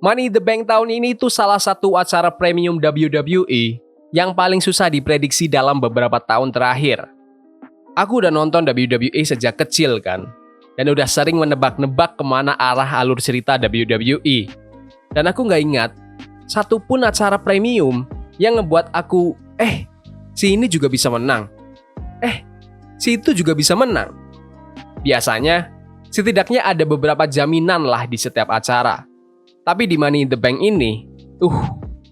Money in the Bank tahun ini tuh salah satu acara premium WWE yang paling susah diprediksi dalam beberapa tahun terakhir. Aku udah nonton WWE sejak kecil kan, dan udah sering menebak-nebak kemana arah alur cerita WWE. Dan aku nggak ingat satupun acara premium yang ngebuat aku, si ini juga bisa menang. Si itu juga bisa menang. Biasanya, setidaknya ada beberapa jaminan lah di setiap acara. Tapi di Money in the Bank ini,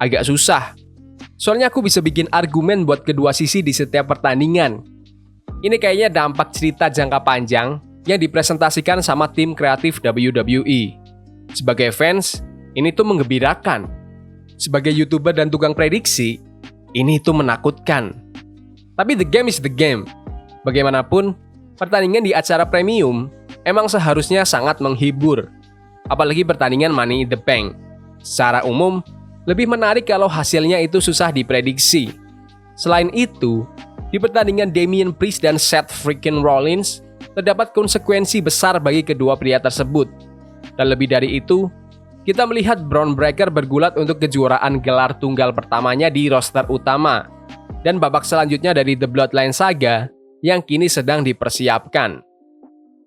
agak susah. Soalnya aku bisa bikin argumen buat kedua sisi di setiap pertandingan. Ini kayaknya dampak cerita jangka panjang yang dipresentasikan sama tim kreatif WWE. Sebagai fans, ini tuh menggembirakan. Sebagai YouTuber dan tukang prediksi, ini tuh menakutkan. Tapi the game is the game. Bagaimanapun, pertandingan di acara premium emang seharusnya sangat menghibur. Apalagi pertandingan Money in the Bank. Secara umum, lebih menarik kalau hasilnya itu susah diprediksi. Selain itu, di pertandingan Damian Priest dan Seth freaking Rollins, terdapat konsekuensi besar bagi kedua pria tersebut. Dan lebih dari itu, kita melihat Bron Breakker bergulat untuk kejuaraan gelar tunggal pertamanya di roster utama. Dan babak selanjutnya dari The Bloodline Saga yang kini sedang dipersiapkan.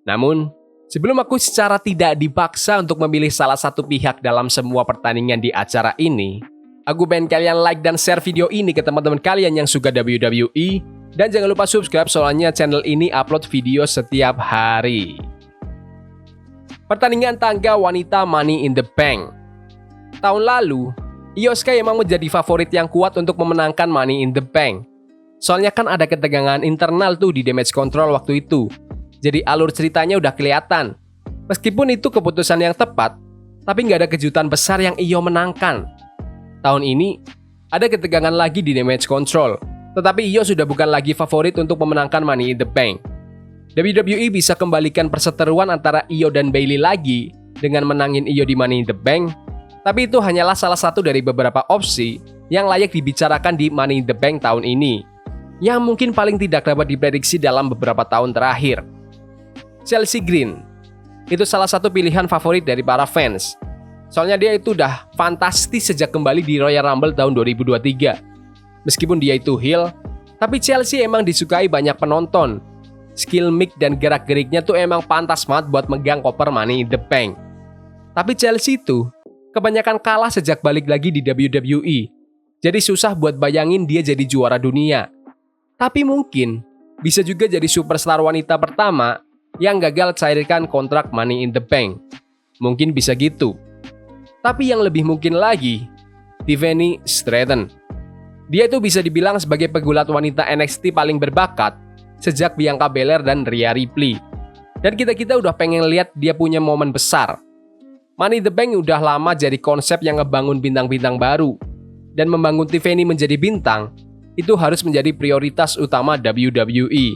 Namun, sebelum aku secara tidak dipaksa untuk memilih salah satu pihak dalam semua pertandingan di acara ini, aku pengen kalian like dan share video ini ke teman-teman kalian yang suka WWE, dan jangan lupa subscribe soalnya channel ini upload video setiap hari. Pertandingan tangga wanita Money in the Bank. Tahun lalu, Io Sky emang menjadi favorit yang kuat untuk memenangkan Money in the Bank. Soalnya kan ada ketegangan internal tuh di Damage Control waktu itu. Jadi alur ceritanya udah kelihatan. Meskipun itu keputusan yang tepat, tapi nggak ada kejutan besar yang Io menangkan. Tahun ini, ada ketegangan lagi di Damage Control, tetapi Io sudah bukan lagi favorit untuk memenangkan Money in the Bank. WWE bisa kembalikan perseteruan antara Io dan Bayley lagi dengan menangin Io di Money in the Bank, tapi itu hanyalah salah satu dari beberapa opsi yang layak dibicarakan di Money in the Bank tahun ini, yang mungkin paling tidak dapat diprediksi dalam beberapa tahun terakhir. Chelsea Green, itu salah satu pilihan favorit dari para fans. Soalnya dia itu udah fantastis sejak kembali di Royal Rumble tahun 2023. Meskipun dia itu heel, tapi Chelsea emang disukai banyak penonton. Skill mic dan gerak-geriknya tuh emang pantas banget buat megang koper Money in the Bank. Tapi Chelsea itu kebanyakan kalah sejak balik lagi di WWE. Jadi susah buat bayangin dia jadi juara dunia. Tapi mungkin bisa juga jadi superstar wanita pertama yang gagal cairkan kontrak Money in the Bank. Mungkin bisa gitu. Tapi yang lebih mungkin lagi, Tiffany Stratton. Dia itu bisa dibilang sebagai pegulat wanita NXT paling berbakat sejak Bianca Belair dan Rhea Ripley. Dan kita udah pengen lihat dia punya momen besar. Money in the Bank udah lama jadi konsep yang ngebangun bintang-bintang baru. Dan membangun Tiffany menjadi bintang, itu harus menjadi prioritas utama WWE.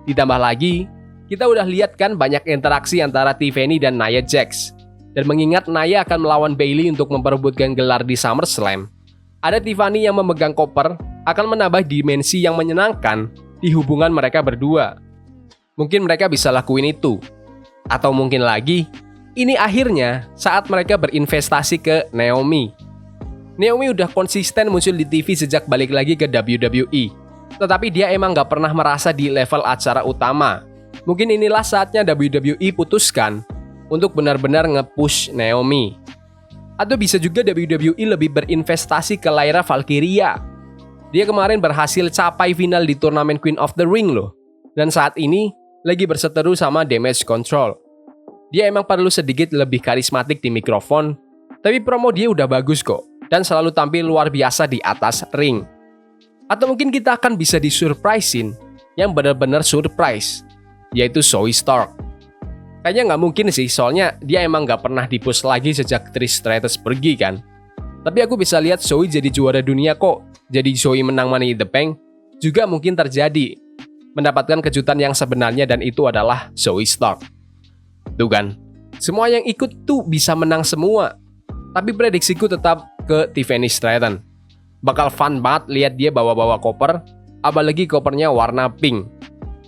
Ditambah lagi, kita udah lihat kan banyak interaksi antara Tiffany dan Nia Jax. Dan mengingat Nia akan melawan Bayley untuk memperebutkan gelar di SummerSlam, ada Tiffany yang memegang koper akan menambah dimensi yang menyenangkan di hubungan mereka berdua. Mungkin mereka bisa lakuin itu. Atau mungkin lagi, ini akhirnya saat mereka berinvestasi ke Naomi. Naomi udah konsisten muncul di TV sejak balik lagi ke WWE. Tetapi dia emang gak pernah merasa di level acara utama. Mungkin inilah saatnya WWE putuskan untuk benar-benar nge-push Naomi. Atau bisa juga WWE lebih berinvestasi ke Lyra Valkyria. Dia kemarin berhasil capai final di turnamen Queen of the Ring loh. Dan saat ini lagi berseteru sama Damage Control. Dia emang perlu sedikit lebih karismatik di mikrofon, tapi promo dia udah bagus kok. Dan selalu tampil luar biasa di atas ring. Atau mungkin kita akan bisa disurprisein yang benar-benar surprise, yaitu Zoey Stark. Kayaknya nggak mungkin sih, soalnya dia emang nggak pernah di-push lagi sejak Trish Stratus pergi kan. Tapi aku bisa lihat Zoey jadi juara dunia kok. Jadi Zoey menang Money in the Bank juga mungkin terjadi. Mendapatkan kejutan yang sebenarnya dan itu adalah Zoey Stark. Tuh kan, semua yang ikut tuh bisa menang semua. Tapi prediksiku tetap ke Tiffany Stratton. Bakal fun banget lihat dia bawa-bawa koper, apalagi kopernya warna pink.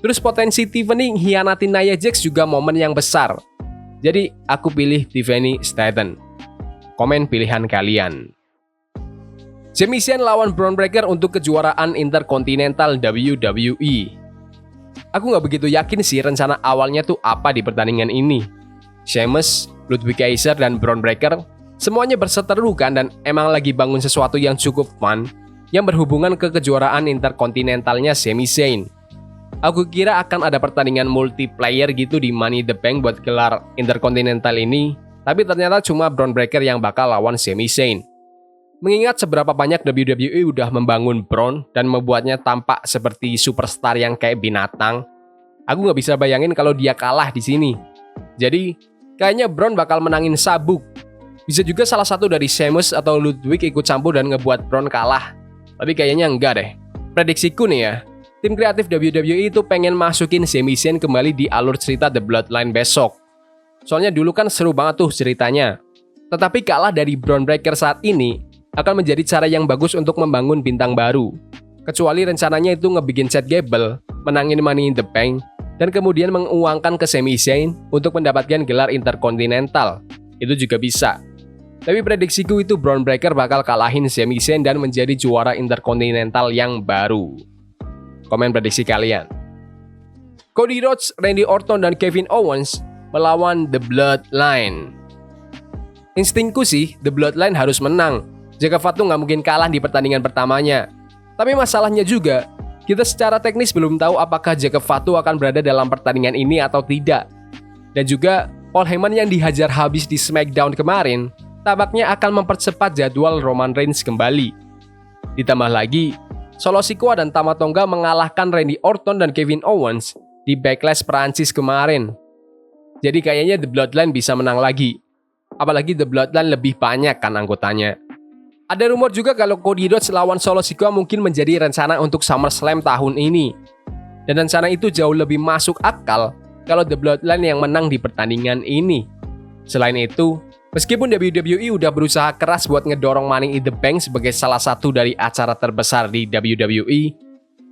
Terus potensi Tiffany hianatin Nia Jax juga momen yang besar. Jadi aku pilih Tiffany Stratton. Komen pilihan kalian. Sami Zayn lawan Bron Breakker untuk kejuaraan Intercontinental WWE. Aku nggak begitu yakin sih rencana awalnya tuh apa di pertandingan ini. Sheamus, Ludwig Kaiser, dan Bron Breakker semuanya berseteru kan, dan emang lagi bangun sesuatu yang cukup fun yang berhubungan ke kejuaraan interkontinentalnya Sami Zayn. Aku kira akan ada pertandingan multiplayer gitu di Money in the Bank buat gelar interkontinental ini, tapi ternyata cuma Bron Breakker yang bakal lawan Sami Zayn. Mengingat seberapa banyak WWE udah membangun Bron dan membuatnya tampak seperti superstar yang kayak binatang, aku nggak bisa bayangin kalau dia kalah di sini. Jadi, kayaknya Bron bakal menangin sabuk. Bisa juga salah satu dari Sheamus atau Ludwig ikut campur dan ngebuat Bron kalah. Tapi kayaknya enggak deh. Prediksiku nih ya, tim kreatif WWE itu pengen masukin Sami Zayn kembali di alur cerita The Bloodline besok. Soalnya dulu kan seru banget tuh ceritanya. Tetapi kalah dari Bron Breakker saat ini akan menjadi cara yang bagus untuk membangun bintang baru. Kecuali rencananya itu ngebikin Chad Gable menangin Money in the Bank dan kemudian menguangkan ke Sami Zayn untuk mendapatkan gelar Intercontinental. Itu juga bisa. Tapi prediksiku itu Bron Breakker bakal kalahin Sami Zayn dan menjadi juara Intercontinental yang baru. Komen prediksi kalian. Cody Rhodes, Randy Orton, dan Kevin Owens melawan The Bloodline. Instingku sih, The Bloodline harus menang. Jaka Fatu nggak mungkin kalah di pertandingan pertamanya. Tapi masalahnya juga, kita secara teknis belum tahu apakah Jaka Fatu akan berada dalam pertandingan ini atau tidak. Dan juga, Paul Heyman yang dihajar habis di SmackDown kemarin, tampaknya akan mempercepat jadwal Roman Reigns kembali. Ditambah lagi, Solo Sikoa dan Tama Tonga mengalahkan Randy Orton dan Kevin Owens di Backlash Perancis kemarin. Jadi kayaknya The Bloodline bisa menang lagi. Apalagi The Bloodline lebih banyak kan anggotanya. Ada rumor juga kalau Cody Rhodes lawan Solo Sikoa mungkin menjadi rencana untuk SummerSlam tahun ini. Dan rencana itu jauh lebih masuk akal kalau The Bloodline yang menang di pertandingan ini. Selain itu, meskipun WWE udah berusaha keras buat ngedorong Money in the Bank sebagai salah satu dari acara terbesar di WWE,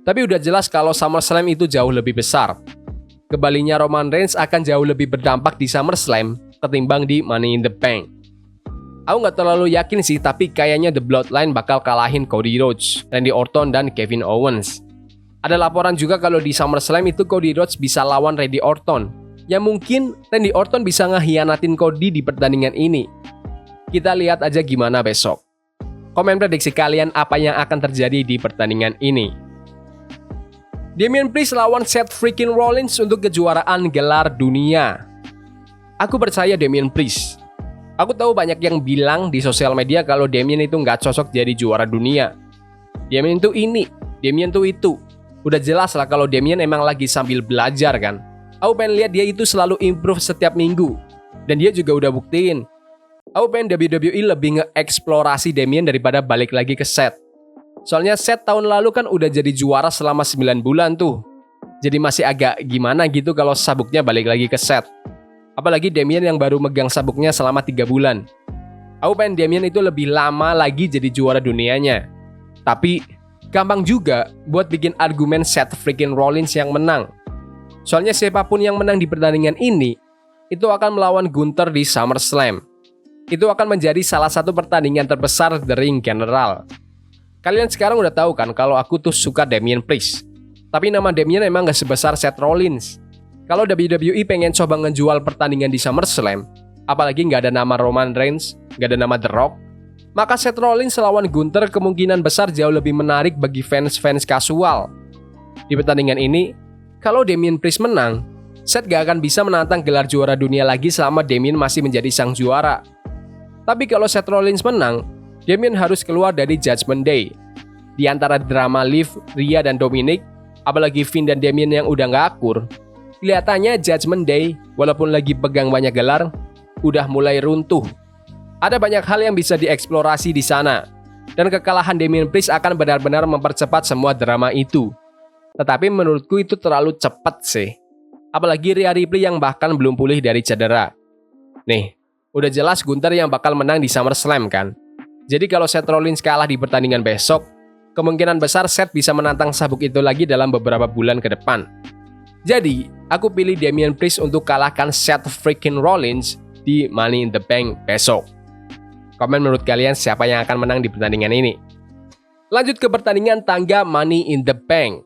tapi udah jelas kalau SummerSlam itu jauh lebih besar. Kembalinya Roman Reigns akan jauh lebih berdampak di SummerSlam ketimbang di Money in the Bank. Aku nggak terlalu yakin sih, tapi kayaknya The Bloodline bakal kalahin Cody Rhodes, Randy Orton, dan Kevin Owens. Ada laporan juga kalau di SummerSlam itu Cody Rhodes bisa lawan Randy Orton. Ya mungkin Randy Orton bisa ngehianatin Cody di pertandingan ini. Kita lihat aja gimana besok. Komen prediksi kalian apa yang akan terjadi di pertandingan ini. Damian Priest lawan Seth freaking Rollins untuk kejuaraan gelar dunia. Aku percaya Damian Priest. Aku tahu banyak yang bilang di sosial media kalau Damian itu nggak cocok jadi juara dunia. Damian itu ini, Damian itu itu. Udah jelas lah kalau Damian emang lagi sambil belajar kan. Aku pengen lihat dia itu selalu improve setiap minggu. Dan dia juga udah buktiin. Aku pengen WWE lebih nge-eksplorasi Damian daripada balik lagi ke Seth. Soalnya Seth tahun lalu kan udah jadi juara selama 9 bulan tuh. Jadi masih agak gimana gitu kalau sabuknya balik lagi ke Seth. Apalagi Damian yang baru megang sabuknya selama 3 bulan. Aku pengen Damian itu lebih lama lagi jadi juara dunianya. Tapi gampang juga buat bikin argumen Seth freaking Rollins yang menang. Soalnya siapapun yang menang di pertandingan ini, itu akan melawan Gunther di SummerSlam. Itu akan menjadi salah satu pertandingan terbesar The Ring General. Kalian sekarang udah tahu kan kalau aku tuh suka Damian Priest. Tapi nama Damian emang gak sebesar Seth Rollins. Kalau WWE pengen coba ngejual pertandingan di SummerSlam, apalagi nggak ada nama Roman Reigns, nggak ada nama The Rock, maka Seth Rollins lawan Gunther kemungkinan besar jauh lebih menarik bagi fans-fans kasual. Di pertandingan ini, kalau Damian Priest menang, Seth gak akan bisa menantang gelar juara dunia lagi selama Damian masih menjadi sang juara. Tapi kalau Seth Rollins menang, Damian harus keluar dari Judgment Day. Di antara drama Liv, Rhea, dan Dominic, apalagi Finn dan Damian yang udah gak akur, kelihatannya Judgment Day, walaupun lagi pegang banyak gelar, udah mulai runtuh. Ada banyak hal yang bisa dieksplorasi di sana, dan kekalahan Damian Priest akan benar-benar mempercepat semua drama itu. Tetapi menurutku itu terlalu cepat sih. Apalagi Rhea Ripley yang bahkan belum pulih dari cedera. Nih, udah jelas Gunther yang bakal menang di SummerSlam kan? Jadi kalau Seth Rollins kalah di pertandingan besok, kemungkinan besar Seth bisa menantang sabuk itu lagi dalam beberapa bulan ke depan. Jadi, aku pilih Damian Priest untuk kalahkan Seth freaking Rollins di Money in the Bank besok. Komen menurut kalian siapa yang akan menang di pertandingan ini. Lanjut ke pertandingan tangga Money in the Bank.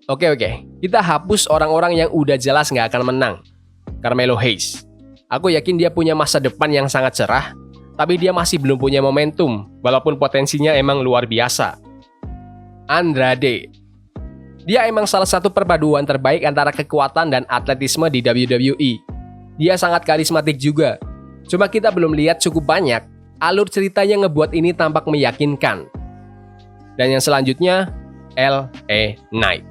Oke, kita hapus orang-orang yang udah jelas nggak akan menang. Carmelo Hayes. Aku yakin dia punya masa depan yang sangat cerah, tapi dia masih belum punya momentum, walaupun potensinya emang luar biasa. Andrade. Dia emang salah satu perpaduan terbaik antara kekuatan dan atletisme di WWE. Dia sangat karismatik juga. Cuma kita belum lihat cukup banyak, alur ceritanya ngebuat ini tampak meyakinkan. Dan yang selanjutnya, LA Knight.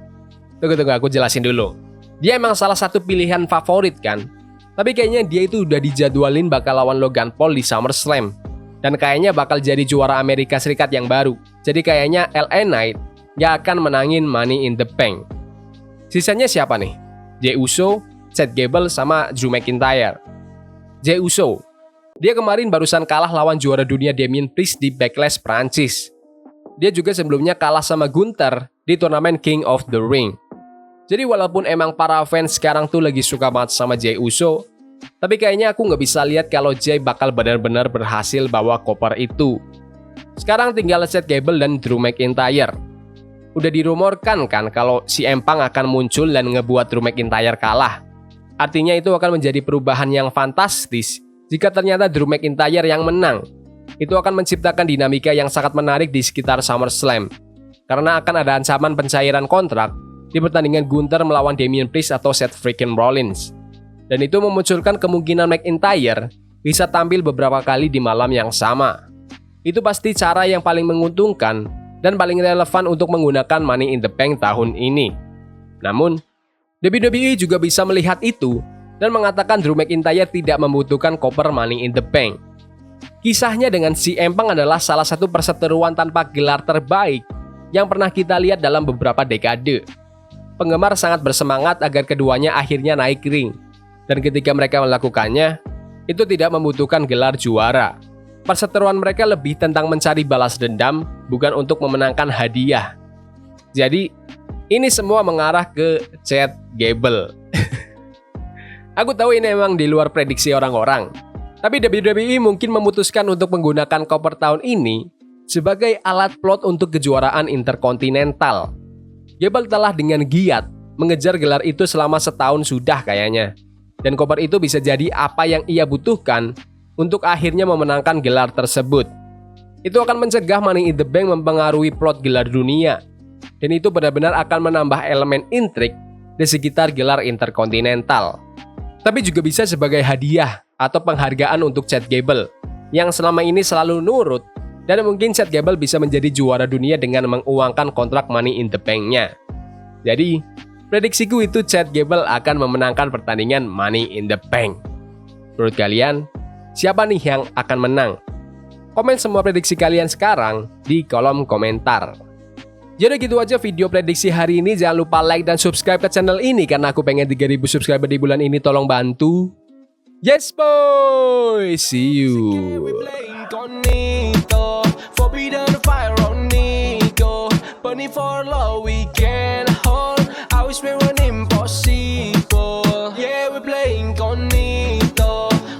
Tunggu, aku jelasin dulu. Dia emang salah satu pilihan favorit kan? Tapi kayaknya dia itu udah dijadwalin bakal lawan Logan Paul di SummerSlam. Dan kayaknya bakal jadi juara Amerika Serikat yang baru. Jadi kayaknya LA Knight gak akan menangin Money in the Bank. Sisanya siapa nih? Jey Uso, Chad Gable, sama Drew McIntyre. Jey Uso. Dia kemarin barusan kalah lawan juara dunia Damien Priest di Backlash Prancis. Dia juga sebelumnya kalah sama Gunther di turnamen King of the Ring. Jadi walaupun emang para fans sekarang tuh lagi suka banget sama Jey Uso, tapi kayaknya aku nggak bisa lihat kalau Jey bakal benar-benar berhasil bawa koper itu. Sekarang tinggal Chad Gable dan Drew McIntyre. Udah dirumorkan kan kalau si Empang akan muncul dan ngebuat Drew McIntyre kalah. Artinya itu akan menjadi perubahan yang fantastis jika ternyata Drew McIntyre yang menang. Itu akan menciptakan dinamika yang sangat menarik di sekitar SummerSlam. Karena akan ada ancaman pencairan kontrak di pertandingan Gunther melawan Damien Priest atau Seth freaking Rollins. Dan itu memunculkan kemungkinan McIntyre bisa tampil beberapa kali di malam yang sama. Itu pasti cara yang paling menguntungkan dan paling relevan untuk menggunakan Money in the Bank tahun ini. Namun, WWE juga bisa melihat itu dan mengatakan Drew McIntyre tidak membutuhkan koper Money in the Bank. Kisahnya dengan CM Punk adalah salah satu perseteruan tanpa gelar terbaik yang pernah kita lihat dalam beberapa dekade. Penggemar sangat bersemangat agar keduanya akhirnya naik ring. Dan ketika mereka melakukannya, itu tidak membutuhkan gelar juara. Perseteruan mereka lebih tentang mencari balas dendam, bukan untuk memenangkan hadiah. Jadi, ini semua mengarah ke Chad Gable. Aku tahu ini memang di luar prediksi orang-orang. Tapi WWE mungkin memutuskan untuk menggunakan koper tahun ini sebagai alat plot untuk kejuaraan Interkontinental. Gable telah dengan giat mengejar gelar itu selama setahun sudah kayaknya. Dan koper itu bisa jadi apa yang ia butuhkan untuk akhirnya memenangkan gelar tersebut. Itu akan mencegah Money in the Bank mempengaruhi plot gelar dunia. Dan itu benar-benar akan menambah elemen intrik di sekitar gelar Interkontinental. Tapi juga bisa sebagai hadiah atau penghargaan untuk Chad Gable yang selama ini selalu nurut. Dan mungkin Chad Gable bisa menjadi juara dunia dengan menguangkan kontrak Money in the Bank-nya. Jadi, prediksiku itu Chad Gable akan memenangkan pertandingan Money in the Bank. Menurut kalian, siapa nih yang akan menang? Komen semua prediksi kalian sekarang di kolom komentar. Jadi gitu aja video prediksi hari ini. Jangan lupa like dan subscribe ke channel ini karena aku pengen 3000 subscriber di bulan ini. Tolong bantu. Yes boy, see you.